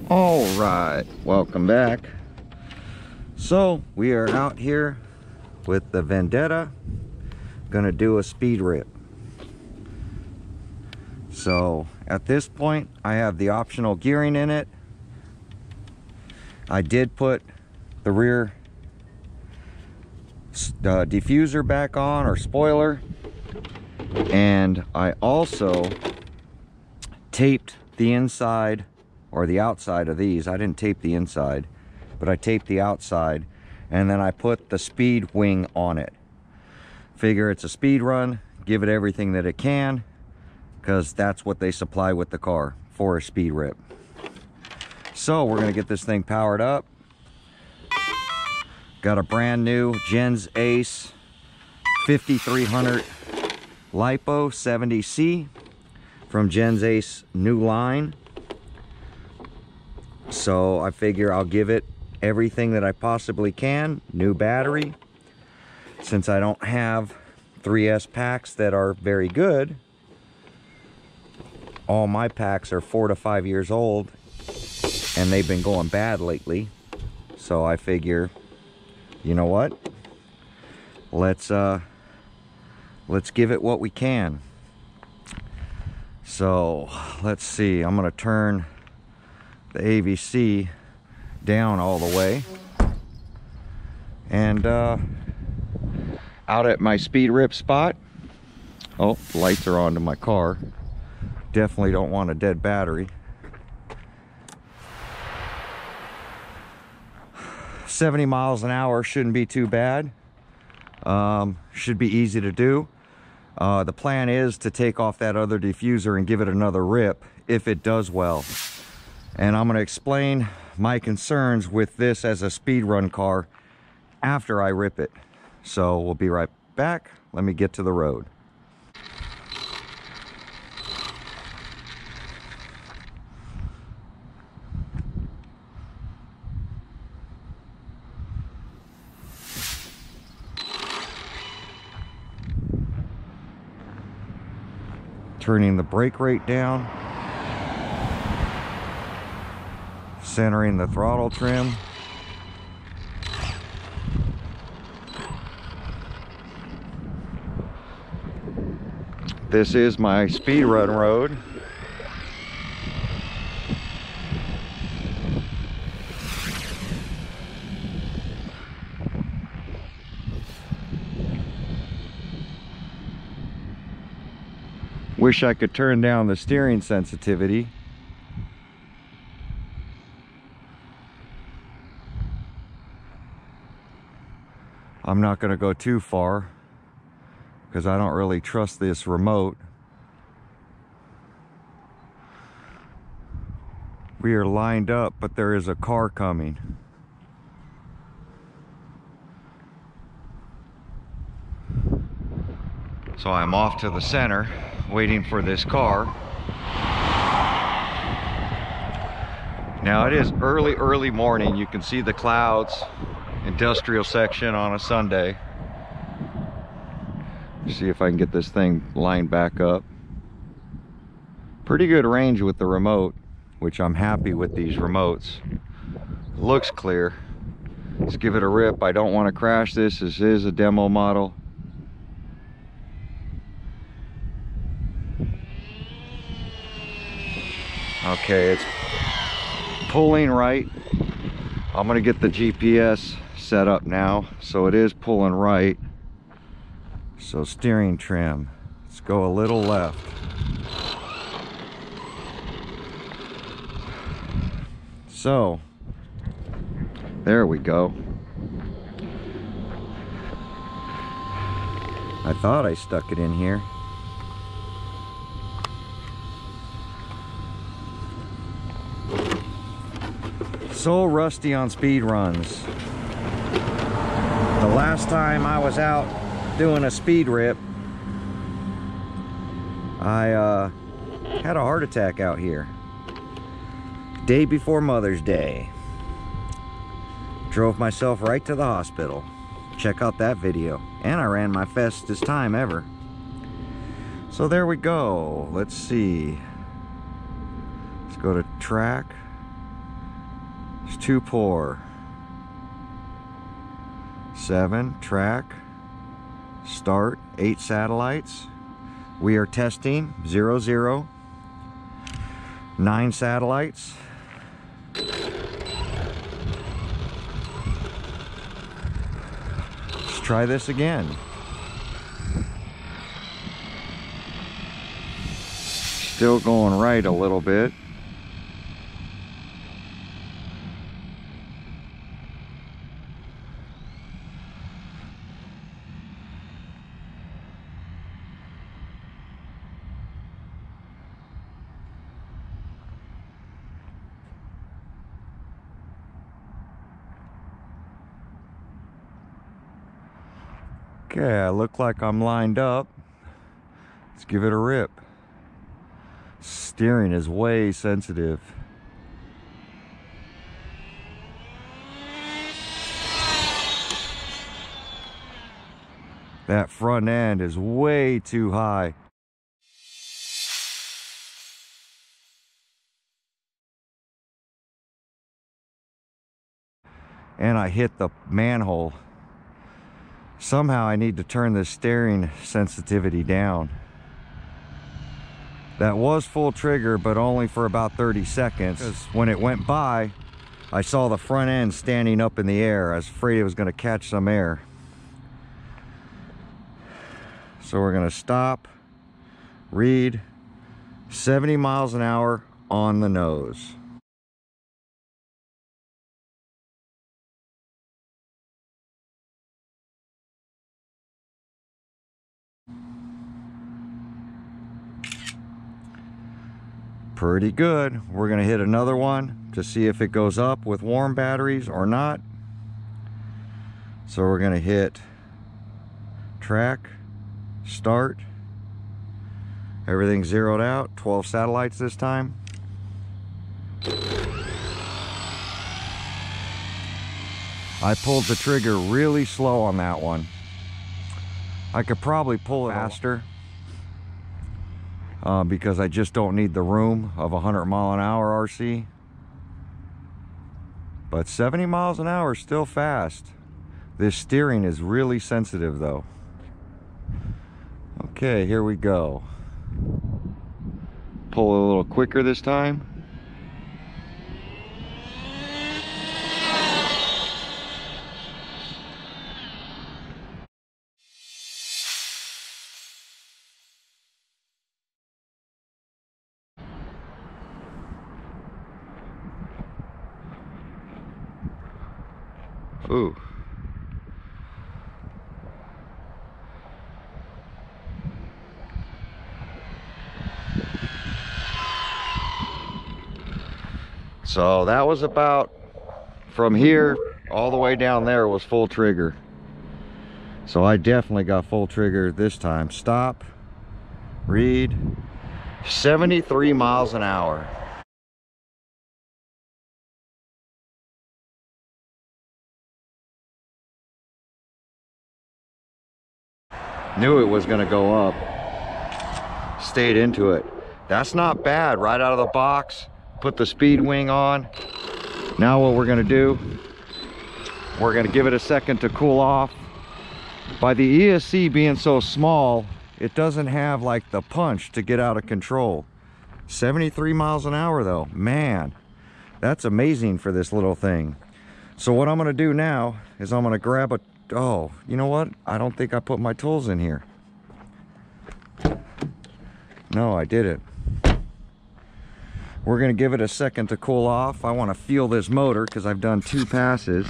All right, welcome back. So we are out here with the Vendetta, gonna do a speed rip. So at this point I have the optional gearing in it. I did put the rear diffuser back on, or spoiler, and I also taped the inside or the outside of these. I didn't tape the inside, but I taped the outside, and then I put the speed wing on it. Figure it's a speed run, give it everything that it can, because that's what they supply with the car for a speed rip. So we're gonna get this thing powered up. Got a brand new Gens Ace 5300 LiPo 70C from Gens Ace new line. So I figure I'll give it everything that I possibly can. New battery. Since I don't have 3S packs that are very good, all my packs are 4 to 5 years old, and they've been going bad lately. So I figure, you know what? Let's give it what we can. So let's see. I'm gonna turn the AVC down all the way, and out at my speed rip spot. Oh, the lights are on to my car. Definitely don't want a dead battery. 70 miles an hour shouldn't be too bad. Should be easy to do. The plan is to take off that other diffuser and give it another rip if it does well. And I'm going to explain my concerns with this as a speed run car after I rip it. So we'll be right back. Let me get to the road. Turning the brake rate down. Centering the throttle trim. This is my speed run road. Wish I could turn down the steering sensitivity. I'm not going to go too far because I don't really trust this remote. We are lined up, but there is a car coming. So I'm off to the center, waiting for this car. Now it is early morning. You can see the clouds. Industrial section on a Sunday. See if I can get this thing lined back up. Pretty good range with the remote, which I'm happy with these remotes. Looks clear. Let's give it a rip. I don't want to crash this. This is a demo model. Okay, it's pulling right. I'm gonna get the GPS set up now, so it is pulling right. So steering trim, let's go a little left. So there we go. I thought I stuck it in here. So rusty on speed runs. The last time I was out doing a speed rip, I had a heart attack out here. Day before Mother's Day. Drove myself right to the hospital. Check out that video. And I ran my fastest time ever. So there we go. Let's see. Let's go to track. too poor. 7, track, start, 8 satellites. We are testing 0, 0, 9 satellites. Let's try this again. Still going right a little bit. Okay, I look like I'm lined up. Let's give it a rip. Steering is way sensitive. That front end is way too high. And I hit the manhole. Somehow I need to turn the steering sensitivity down. That was full trigger, but only for about 30 seconds. When it went by, I saw the front end standing up in the air. I was afraid it was going to catch some air. So we're going to stop, read, 70 miles an hour on the nose. Pretty good. We're going to hit another one to see if it goes up with warm batteries or not. So we're going to hit track, start. Everything's zeroed out. 12 satellites this time. I pulled the trigger really slow on that one. I could probably pull it faster. Because I just don't need the room of 100 mile an hour RC. But 70 miles an hour is still fast. This steering is really sensitive though. Okay, here we go. Pull a little quicker this time. Ooh. So that was about, from here all the way down there was full trigger. So I definitely got full trigger this time. Stop, read, 73 miles an hour. Knew it was going to go up. Stayed into it. That's not bad. Right out of the box. Put the speed wing on. Now what we're going to do, we're going to give it a second to cool off. By the ESC being so small, it doesn't have like the punch to get out of control. 73 miles an hour though. Man, that's amazing for this little thing. So what I'm going to do now is I'm going to grab a... Oh, you know what? I don't think I put my tools in here. No, I didn't. We're going to give it a second to cool off. I want to feel this motor because I've done 2 passes.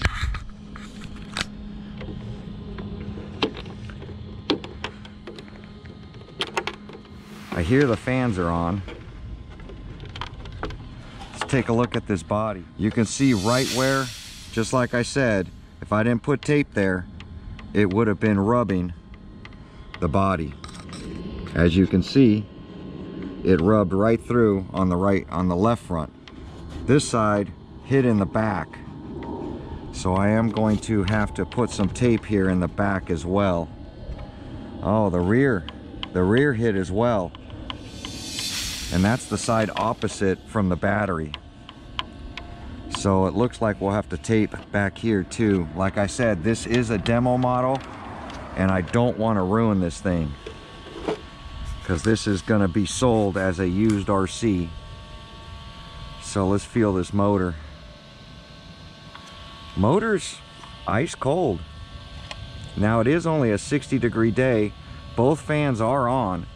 I hear the fans are on. Let's take a look at this body. You can see right where, just like I said, if I didn't put tape there, it would have been rubbing the body. As you can see, it rubbed right through on the left front. This side hit in the back. So I am going to have to put some tape here in the back as well. Oh, the rear hit as well. And that's the side opposite from the battery. So it looks like we'll have to tape back here too. Like I said, this is a demo model and I don't want to ruin this thing, because this is going to be sold as a used RC. So let's feel this motor. Motor's ice cold. Now it is only a 60-degree day. Both fans are on.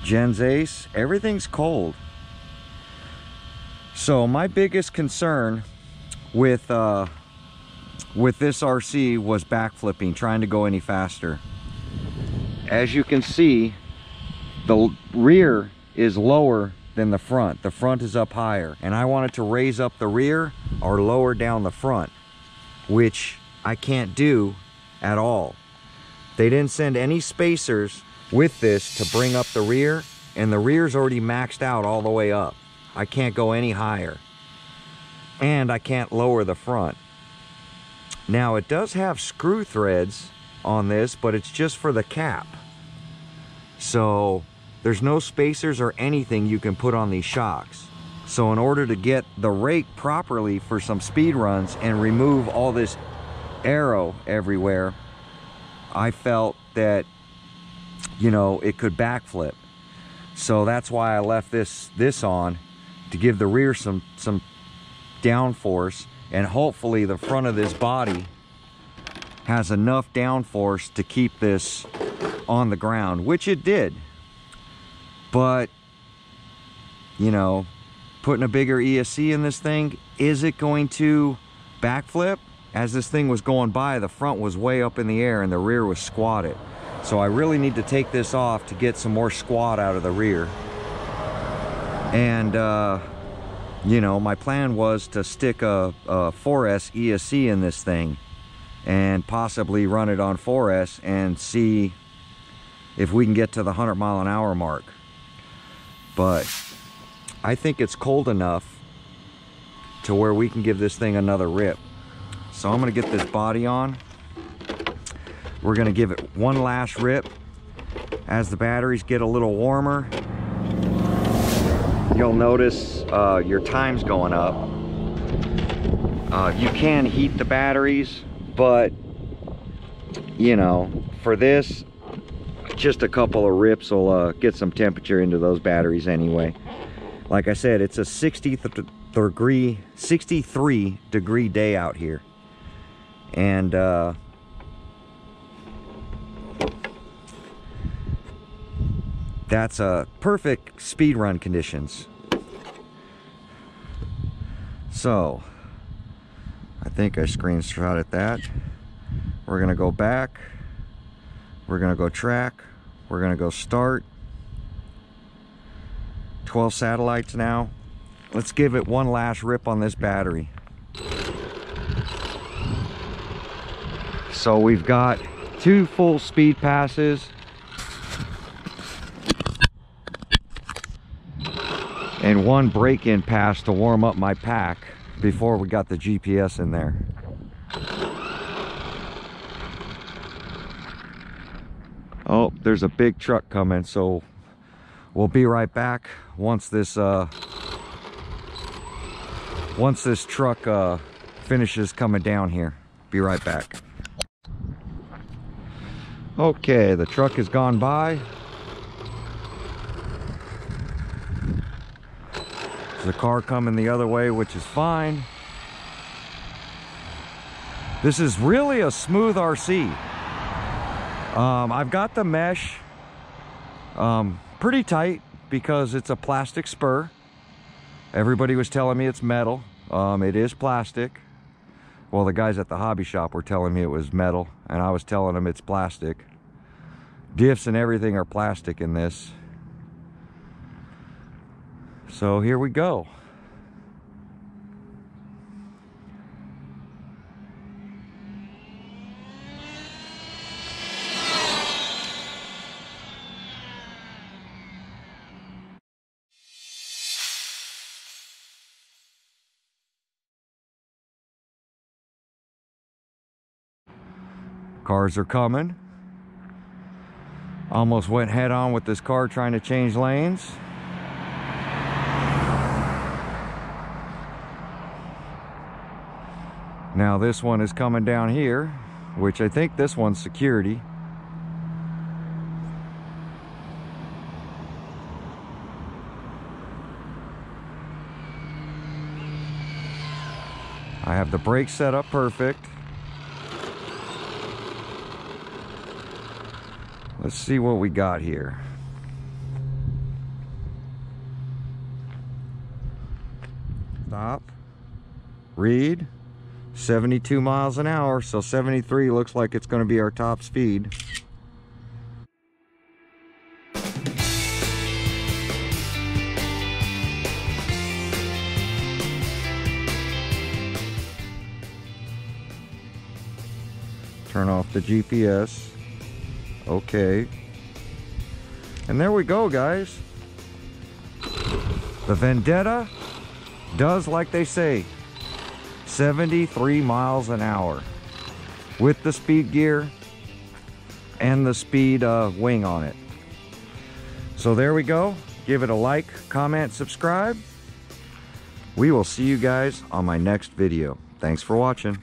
Gens Ace, everything's cold. So my biggest concern with this RC was backflipping, trying to go any faster. As you can see, the rear is lower than the front. The front is up higher, and I wanted to raise up the rear or lower down the front, which I can't do at all. They didn't send any spacers with this to bring up the rear, and the rear's already maxed out all the way up. I can't go any higher, and I can't lower the front. Now it does have screw threads on this, but it's just for the cap. So there's no spacers or anything you can put on these shocks. So in order to get the rake properly for some speed runs and remove all this aero everywhere, I felt that, you know, it could backflip. So that's why I left this on, to give the rear some downforce, and hopefully the front of this body has enough downforce to keep this on the ground, which it did. But, you know, putting a bigger ESC in this thing, is it going to backflip? As this thing was going by, the front was way up in the air and the rear was squatted. So I really need to take this off to get some more squat out of the rear. And you know, my plan was to stick a 4S ESC in this thing and possibly run it on 4S and see if we can get to the 100-mile-an-hour mark. But I think it's cold enough to where we can give this thing another rip. So I'm going to get this body on. We're going to give it one last rip. As the batteries get a little warmer, you'll notice your time's going up. You can heat the batteries, but you know, for this, just a couple of rips will get some temperature into those batteries anyway. Like I said, it's a 63 degree day out here, and that's perfect speed run conditions. So I think I screenshotted that. We're gonna go back, we're gonna go track, we're gonna go start. 12 satellites now. Let's give it one last rip on this battery. So we've got 2 full speed passes and 1 break-in pass to warm up my pack before we got the GPS in there. Oh, there's a big truck coming, so we'll be right back once this truck finishes coming down here. Be right back. Okay, the truck has gone by. There's a car coming the other way, which is fine. This is really a smooth RC. I've got the mesh pretty tight because it's a plastic spur. Everybody was telling me it's metal. It is plastic. Well, the guys at the hobby shop were telling me it was metal, and I was telling them it's plastic. Diffs and everything are plastic in this. So here we go. Cars are coming. Almost went head on with this car trying to change lanes. Now this one is coming down here, which I think this one's security. I have the brakes set up perfect. Let's see what we got here. Stop. Read. 72 miles an hour, so 73 looks like it's going to be our top speed. Turn off the GPS. Okay. And there we go, guys. The Vendetta does like they say. 73 miles an hour with the speed gear and the speed wing on it. So there we go. Give it a like, comment, subscribe. We will see you guys on my next video. Thanks for watching.